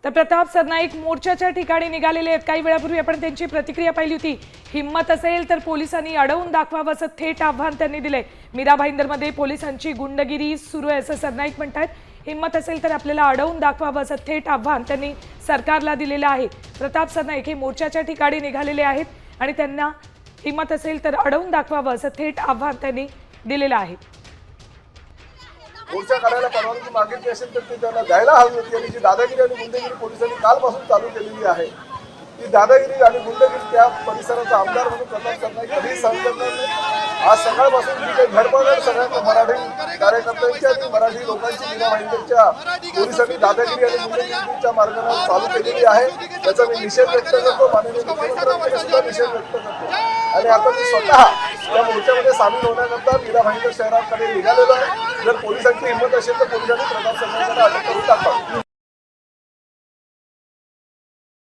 तर प्रताप सरनाईक मोर्चाच्या ठिकाणी निघालेले आहेत। काही वेळापूर्वी आपण त्यांची प्रतिक्रिया पाहिली होती। हिम्मत असेल तर पोलिसांनी अडवून दाखवावं असं थेट आव्हान त्यांनी दिले। मीरा भाईंदरमध्ये पोलिसांची गुंडगिरी सुरू आहे असं सरनाईक म्हणतात। हिम्मत असेल तर आपल्याला अडवून दाखवावं असं थेट आव्हान त्यांनी सरकारला दिलेलं आहे। प्रताप सरनाईक हे मोर्चाच्या ठिकाणी निघालेले आहेत आणि त्यांना हिम्मत असेल तर अडवून दाखवावं असं थेट आव्हान त्यांनी दिलेलं आहे। मोर्चा काढायला परवानगी मागितली असेल तर ती त्यांना द्यायला हवी होती आणि जी दादागिरी आणि गुंडगिरी पोलिसांनी कालपासून चालू केलेली आहे ती दादागिरी आणि गुंडगिरी त्या परिसराचा आमदार म्हणून प्रताप सरनाईक कधीही सहन करणार नाही। आज सकाळपासून जी काही धडपड सगळ्या मराठी कार्यकर्त्यांची आणि मराठी लोकांची मीरा भाईंदरच्या पोलिसांनी दादागिरी आणि गुंडगिरीच्या मार्गाने चालू केलेली आहे त्याचा मी निषेध व्यक्त करतो। माननीय मुख्यमंत्र्यांकडे सुद्धा निषेध व्यक्त करतो आणि आता मी स्वतः या मोर्चामध्ये सामील होण्याकरता मीरा भाईंदर शहराकडे निघालेलो आहे। जर पोलिसांची हिंमत असेल तर पोलिसांनी प्रताप सरनाईकांना अटक करून टाकावी।